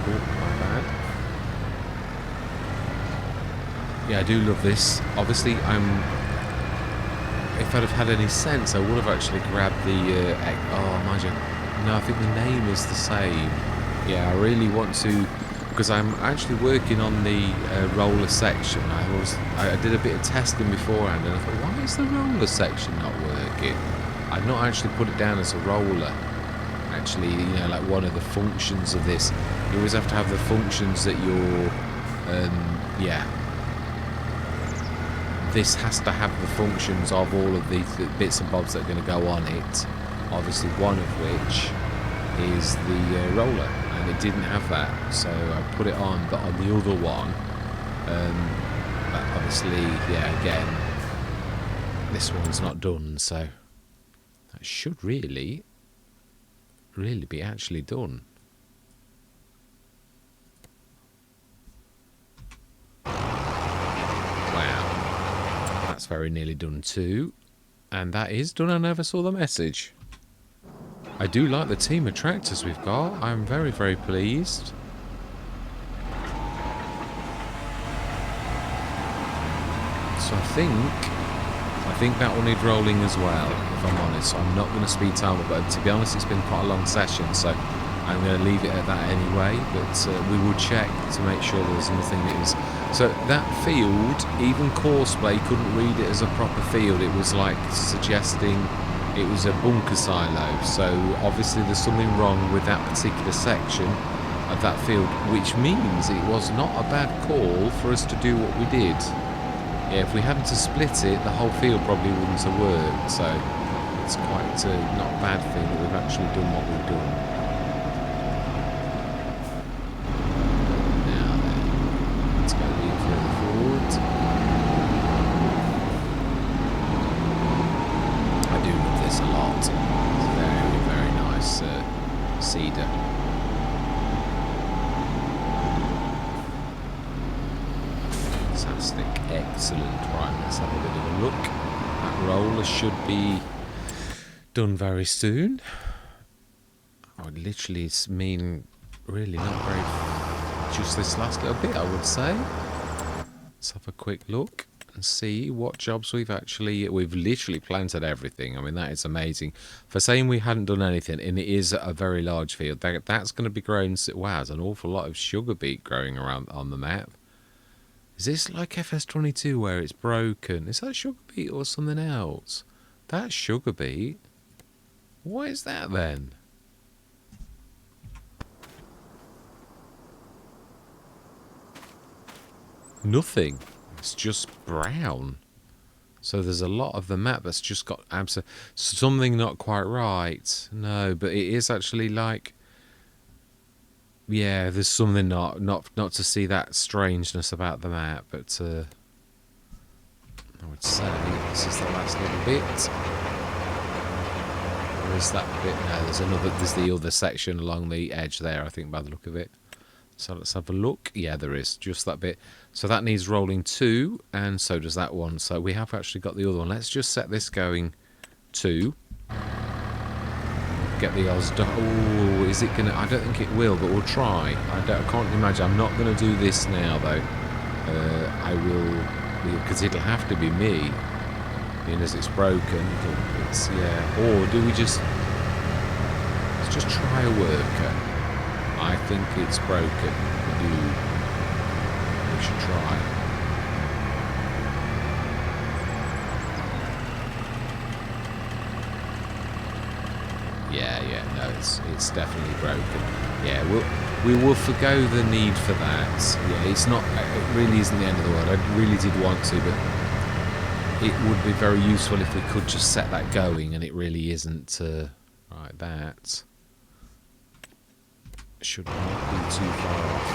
Oh, my bad. Yeah, I do love this. Obviously, if I'd have had any sense, I would have actually grabbed the... oh, mind you. No, I think the name is the same. Yeah, I really want to... Because I'm actually working on the roller section. I did a bit of testing beforehand, and I thought, why is the roller section not working? I've not actually put it down as a roller. Actually, you know, like one of the functions of this. You always have to have the functions that you're... yeah. This has to have the functions of all of the bits and bobs that are going to go on it. Obviously, one of which is the roller, and it didn't have that, so I put it on. But on the other one, obviously, yeah, again, this one's not done, so that should really be actually done. That's very nearly done too, and that is done. I never saw the message. I do like the team of tractors we've got. I'm very, very pleased. So I think that will need rolling as well, if I'm honest. So I'm not going to speed time up, but to be honest, it's been quite a long session, so I'm going to leave it at that anyway. But we will check to make sure there's nothing that is... So that field, even Courseplay couldn't read it as a proper field. It was like suggesting it was a bunker silo. So obviously there's something wrong with that particular section of that field, which means it was not a bad call for us to do what we did. Yeah, if we hadn't to split it, the whole field probably wouldn't have worked. So it's quite not a bad thing that we've actually done what we've done. Cedar. Fantastic, excellent. Right, let's have a bit of a look. That roller should be done very soon. I would literally mean really not very, just this last little bit, I would say. Let's have a quick look and see what jobs we've literally planted everything. I mean, that is amazing. For saying we hadn't done anything, and it is a very large field, that's going to be growing. Wow, there's an awful lot of sugar beet growing around on the map. Is this like FS25 where it's broken? Is that sugar beet or something else? That's sugar beet. What is that then? Nothing. It's just brown. So there's a lot of the map that's just got something not quite right. No, but it is actually like, yeah, there's something not to see that strangeness about the map, but I would say this is the last little bit. Or is that bit? No, there's the other section along the edge there, I think, by the look of it. So let's have a look. Yeah, there is just that bit. So that needs rolling too, and so does that one. So we have actually got the other one. Let's just set this going too. get the odds done. Oh, is it gonna? I don't think it will, but we'll try. I can't imagine. I'm not gonna do this now though. I will, because it'll have to be me, being as it's broken. It's yeah. Or do we just? Let's just try a worker. I think it's broken. We should try. Yeah, no, it's definitely broken. Yeah, we will forgo the need for that. Yeah, it's not. It really isn't the end of the world. I really did want to, but it would be very useful if we could just set that going, and it really isn't. Right, that should not be too far off.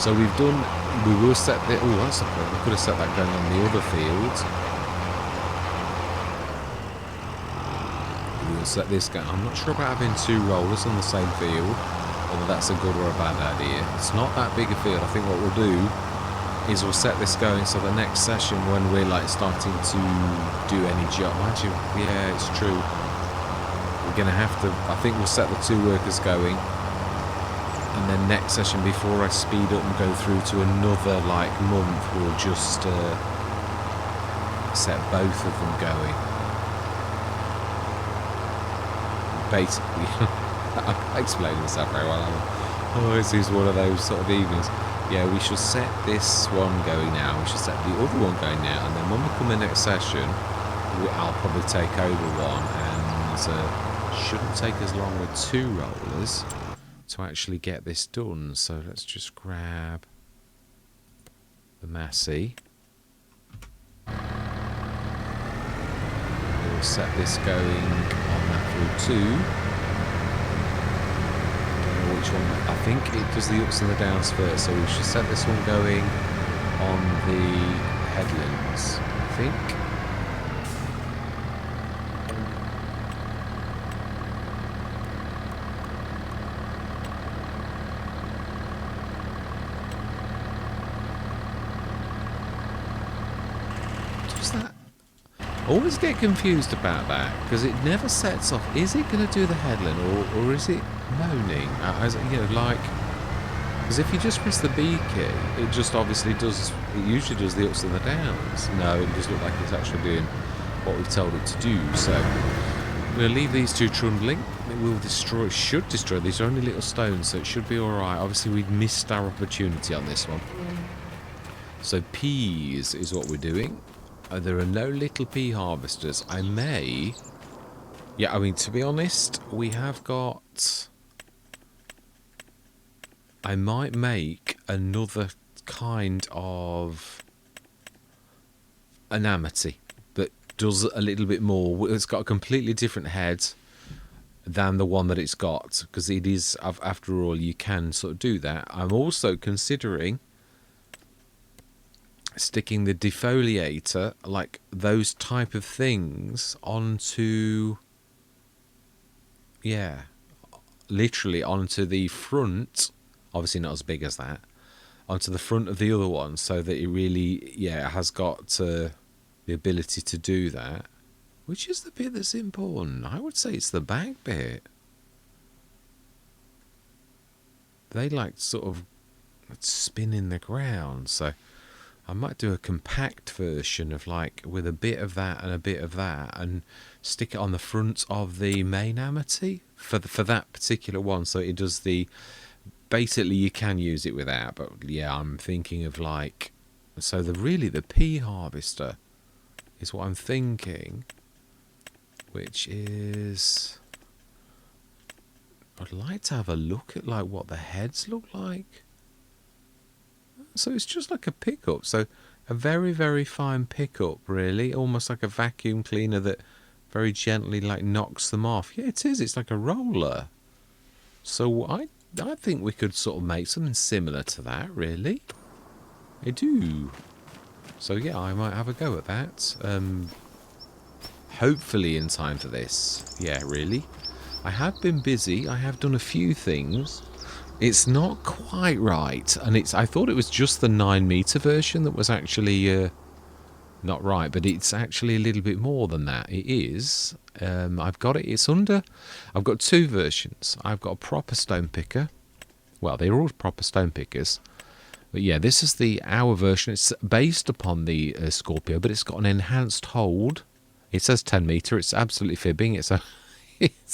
So we've done. We will set the. Oh, that's the point. We could have set that going on the other field. We'll set this going. I'm not sure about having two rollers on the same field, whether that's a good or a bad idea. It's not that big a field. I think what we'll do is we'll set this going so the next session when we're like starting to do any job. Actually, yeah, it's true. We're going to have to, I think we'll set the two workers going, and then next session before I speed up and go through to another like month, we'll just set both of them going. Basically, I'm explaining myself very well. Oh, this is one of those sort of evenings. Yeah, we should set this one going now. We should set the other one going now, and then when we come in next session, I'll probably take over one, and shouldn't take as long with two rollers to actually get this done. So let's just grab the Massey. We'll set this going on that field too. Don't know which one. I think it does the ups and the downs first, so we should set this one going on the headlands, I think. Does that? I always get confused about that because it never sets off. Is it going to do the headland or is it moaning? As you know, like, because if you just press the B key, it just obviously does. It usually does the ups and the downs. No, it does look like it's actually doing what we've told it to do. So I'm going to leave these two trundling. It will destroy. It should destroy. These are only little stones, so it should be all right. Obviously, we missed our opportunity on this one. So peas is what we're doing. There are no little pea harvesters. I may... Yeah, I mean, to be honest, we have got... I might make another kind of an amity that does a little bit more. It's got a completely different head than the one that it's got, because it is, after all, you can sort of do that. I'm also considering sticking the defoliator, like those type of things, onto, yeah, literally onto the front, obviously not as big as that, onto the front of the other one, so that it really, yeah, has got the ability to do that. Which is the bit that's important? I would say it's the back bit. They like sort of spin in the ground, so I might do a compact version of like with a bit of that and a bit of that, and stick it on the front of the main amity for that particular one, so it does the. Basically, you can use it without, but yeah, I'm thinking of like, so the pea harvester is what I'm thinking, which is, I'd like to have a look at like what the heads look like. So it's just like a pickup, so a very, very fine pickup, really, almost like a vacuum cleaner that very gently like knocks them off. Yeah, it is. It's like a roller. So I think we could sort of make something similar to that, really. I do. So yeah, I might have a go at that. Hopefully in time for this. Yeah, really. I have been busy. I have done a few things. It's not quite right, and I thought it was just the 9 meter version that was actually not right, but it's actually a little bit more than that. It is. I've got it. It's under. I've got two versions. I've got a proper stone picker. Well, they're all proper stone pickers. But yeah, this is the our version. It's based upon the Scorpio, but it's got an enhanced hold. It says 10 meter. It's absolutely fibbing. It's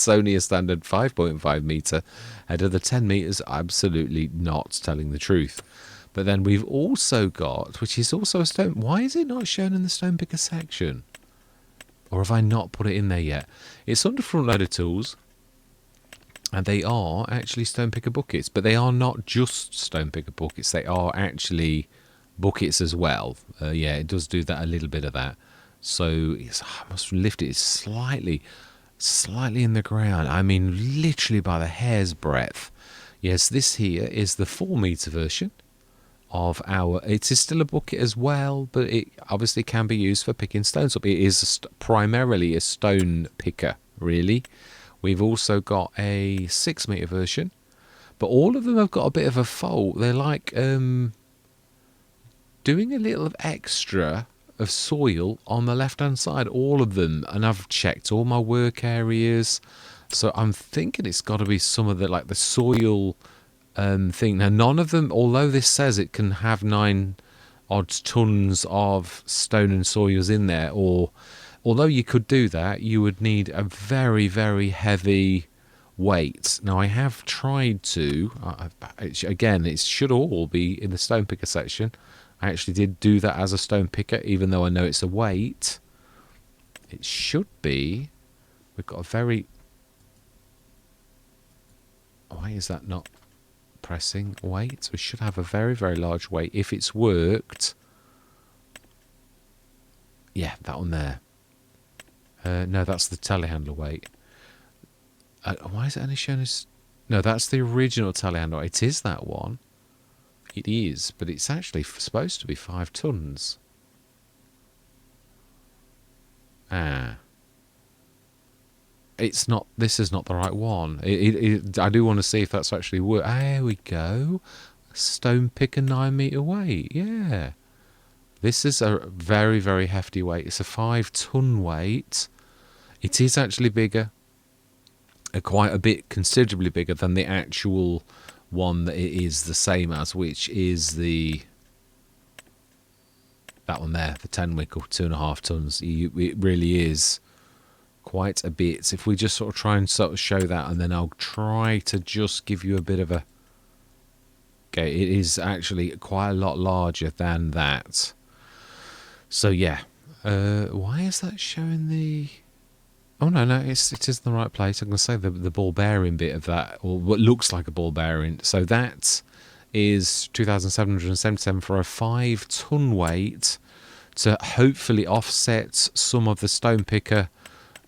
only a standard 5.5 meter head of the 10 meters. Absolutely not telling the truth. But then we've also got, which is also a stone. Why is it not shown in the stone picker section? Or have I not put it in there yet? It's under front loader tools. And they are actually stone picker buckets. But they are not just stone picker buckets. They are actually buckets as well. Yeah, it does do that, a little bit of that. So I must lift it slightly in the ground. I mean, literally by the hair's breadth. Yes, this here is the 4 meter version of our. It is still a bucket as well, but it obviously can be used for picking stones up. It is primarily a stone picker, really. We've also got a 6 meter version, but all of them have got a bit of a fault. They're like doing a little extra of soil on the left hand side, all of them, and I've checked all my work areas, so I'm thinking it's got to be some of the like the soil thing. Now none of them, although this says it can have 9 odd tons of stone and soils in there, or although you could do that, you would need a very, very heavy weight. Now I have tried to, again, it should all be in the stone picker section. I actually did do that as a stone picker, even though I know it's a weight. It should be. We've got a very. Why is that not pressing weight? We should have a very, very large weight if it's worked. Yeah, that one there. No, that's the telehandler weight. Why is it only shown as... No, that's the original telehandler. It is that one. It is, but it's actually supposed to be 5 tons. It's not. This is not the right one. I do want to see if that's actually work. There we go. Stone picker 9 meter weight. Yeah. This is a very, very hefty weight. It's a 5 ton weight. It is actually bigger. Quite a bit, considerably bigger than the actual one that it is the same as, which is that one there, the 10 wick, 2.5 tons. It really is quite a bit. If we just sort of try and sort of show that, and then I'll try to just give you a bit of a... Okay, it is actually quite a lot larger than that. So yeah, why is that showing the... Oh no, it is in the right place. I'm going to say the ball bearing bit of that, or what looks like a ball bearing. So that is 2,777 for a 5 ton weight to hopefully offset some of the stone picker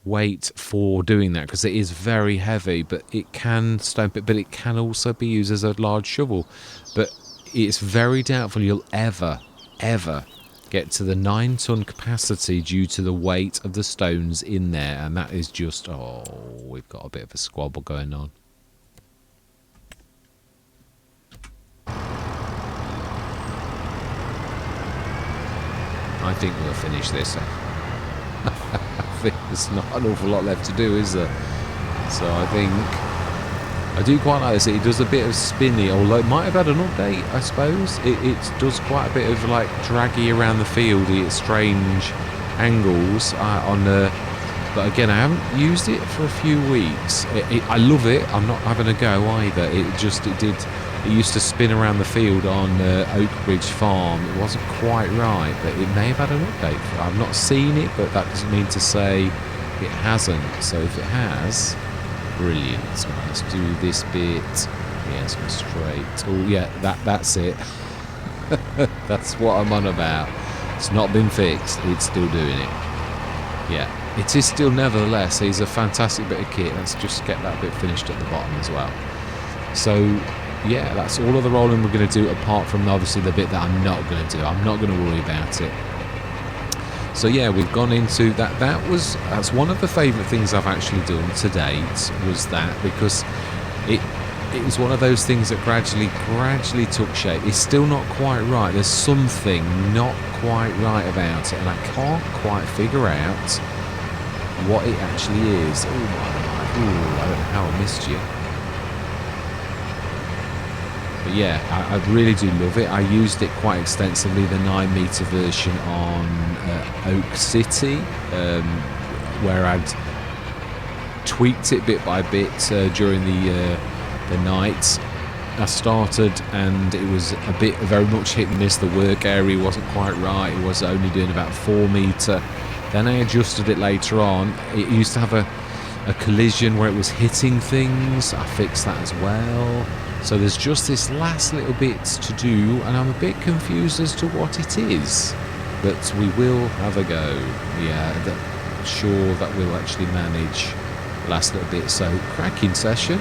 weight for doing that, because it is very heavy. But it can stone pick, but it can also be used as a large shovel. But it's very doubtful you'll ever get to the 9 ton capacity due to the weight of the stones in there, and that is just, oh, we've got a bit of a squabble going on. I think we'll finish this. I think there's not an awful lot left to do, is there? So I think I do quite like this. It does a bit of spinny, although it might have had an update, I suppose. It does quite a bit of like draggy around the field at strange angles on the... But again, I haven't used it for a few weeks. I love it. I'm not having a go either. It used to spin around the field on Oak Ridge Farm. It wasn't quite right, but it may have had an update. I've not seen it, but that doesn't mean to say it hasn't. So if it has... Brilliant. So let's do this bit. Yeah, let's go straight. Oh yeah, that's it. That's what I'm on about. It's not been fixed. It's still doing it. Yeah, it is still, nevertheless. It's a fantastic bit of kit. Let's just get that bit finished at the bottom as well. So yeah, that's all of the rolling we're going to do, apart from obviously the bit that I'm not going to do. I'm not going to worry about it. So yeah, we've gone into that. That's one of the favourite things I've actually done to date, was that, because it was one of those things that gradually took shape. It's still not quite right. There's something not quite right about it, and I can't quite figure out what it actually is. Oh my, ooh, I don't know how I missed you. But yeah, I really do love it. I used it quite extensively, the 9-meter version on Oak City, where I'd tweaked it bit by bit during the night. I started and it was a bit very much hit and miss. The work area wasn't quite right. It was only doing about 4 meter. Then I adjusted it later on. It used to have a collision where it was hitting things. I fixed that as well. So there's just this last little bit to do, and I'm a bit confused as to what it is. But we will have a go. Yeah, sure that we'll actually manage the last little bit. So cracking session.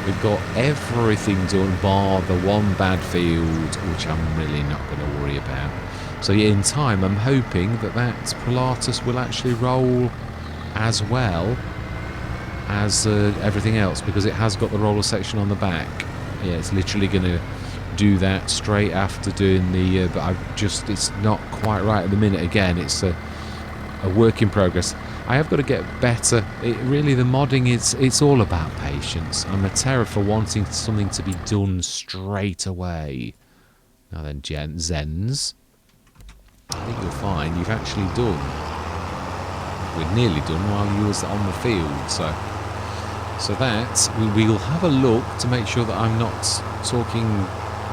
We've got everything done bar the one bad field, which I'm really not going to worry about. So yeah, in time I'm hoping that Pilatus will actually roll as well as everything else, because it has got the roller section on the back. Yeah, it's literally going to do that straight after doing the but it's not quite right at the minute. Again, it's a work in progress. I have got to get better. Really, the modding, it's all about patience. I'm a terror for wanting something to be done straight away. Now then, Zens, I think you'll find you've actually done. We're nearly done while you was on the field. So that we'll have a look to make sure that I'm not talking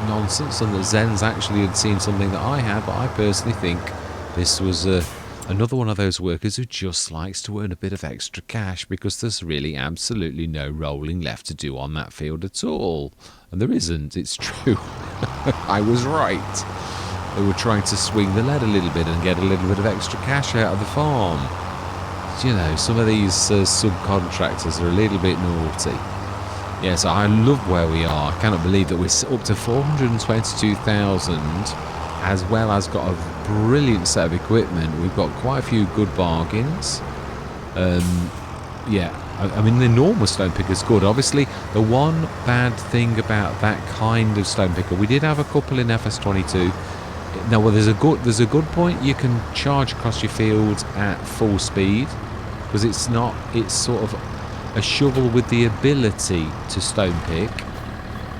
nonsense and that Zen's actually had seen something that I had. But I personally think this was another one of those workers who just likes to earn a bit of extra cash, because there's really absolutely no rolling left to do on that field at all. And there isn't, it's true. I was right. They were trying to swing the lead a little bit and get a little bit of extra cash out of the farm. You know, some of these subcontractors are a little bit naughty. Yeah, so I love where we are. I cannot believe that we're up to 422,000, as well as got a brilliant set of equipment. We've got quite a few good bargains. Yeah, I mean, the normal stone picker is good. Obviously, the one bad thing about that kind of stone picker, we did have a couple in FS22. Now, well, there's a good point. You can charge across your field at full speed, because it's sort of a shovel with the ability to stone pick,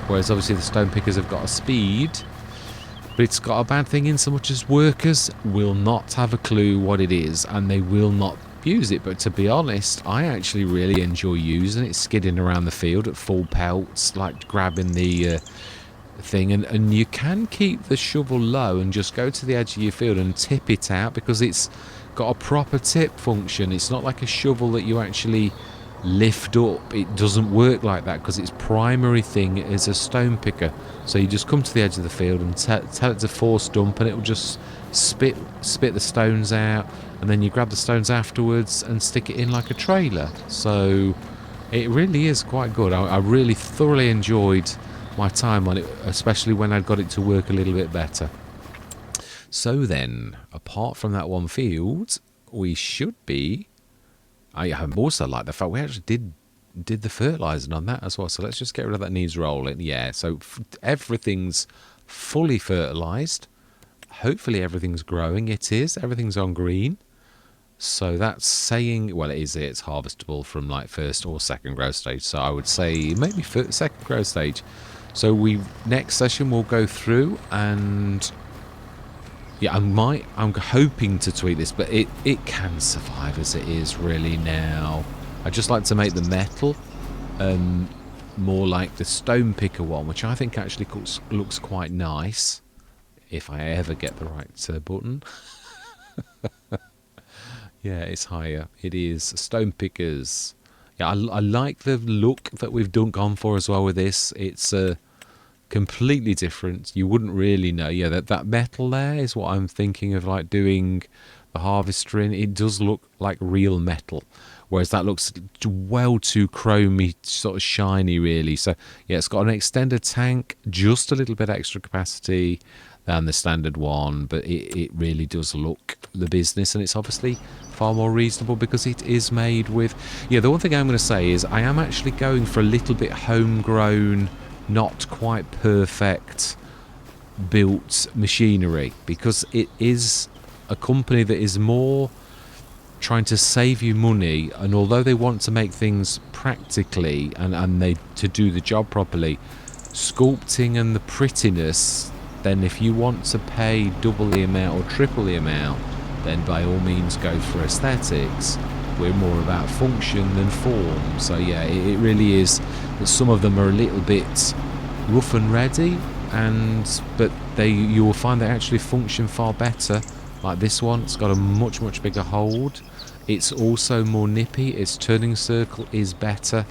whereas obviously the stone pickers have got a speed. But it's got a bad thing in so much as workers will not have a clue what it is, and they will not use it. But to be honest, I actually really enjoy using it, skidding around the field at full pelts, like grabbing the thing, and you can keep the shovel low and just go to the edge of your field and tip it out, because it's got a proper tip function. It's not like a shovel that you actually lift up. It doesn't work like that, because its primary thing is a stone picker. So you just come to the edge of the field and tell it to force dump, and it will just spit the stones out, and then you grab the stones afterwards and stick it in like a trailer. So it really is quite good. I really thoroughly enjoyed my time on it, especially when I'd got it to work a little bit better. So then, apart from that one field, we should be... I also like the fact we actually did the fertilising on that as well. So let's just get rid of that needs rolling. Yeah, so everything's fully fertilised. Hopefully everything's growing. It is. Everything's on green. So that's saying, well, it's harvestable from like first or second growth stage. So I would say maybe second growth stage. So next session we'll go through and yeah, I'm hoping to tweak this, but it can survive as it is really now. I just like to make the metal more like the stone picker one, which I think actually looks quite nice if I ever get the right button. Yeah, it's higher. It is stone pickers. Yeah, I like the look that we've gone for as well with this. It's completely different. You wouldn't really know. Yeah, that metal there is what I'm thinking of, like doing the harvester in. It does look like real metal, whereas that looks well too chromy, sort of shiny really. So yeah, it's got an extended tank, just a little bit extra capacity. than the standard one, but it really does look the business, and it's obviously far more reasonable because it is made with... Yeah, the one thing I'm going to say is I am actually going for a little bit homegrown, not quite perfect built machinery, because it is a company that is more trying to save you money, and although they want to make things practically and they to do the job properly, sculpting and the prettiness, then if you want to pay double the amount or triple the amount, then by all means go for aesthetics. We're more about function than form. So yeah, it really is that some of them are a little bit rough and ready, but you will find they actually function far better. Like this one, it's got a much bigger hold. It's also more nippy. Its turning circle is better,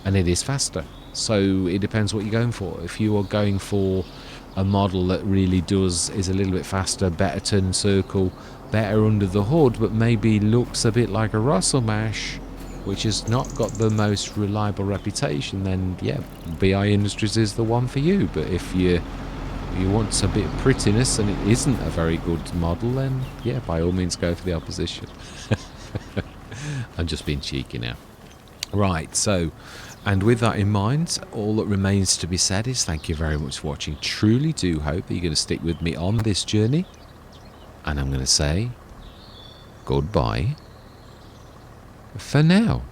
and it is faster. So it depends what you're going for. If you are going for a model that really is a little bit faster, better turning circle, better under the hood, but maybe looks a bit like a Russell Mash, which has not got the most reliable reputation, then yeah, BI Industries is the one for you. But if you want a bit of prettiness and it isn't a very good model, then yeah, by all means go for the opposition. I'm just being cheeky now. Right, so, and with that in mind, all that remains to be said is thank you very much for watching. Truly do hope that you're going to stick with me on this journey. And I'm going to say goodbye for now.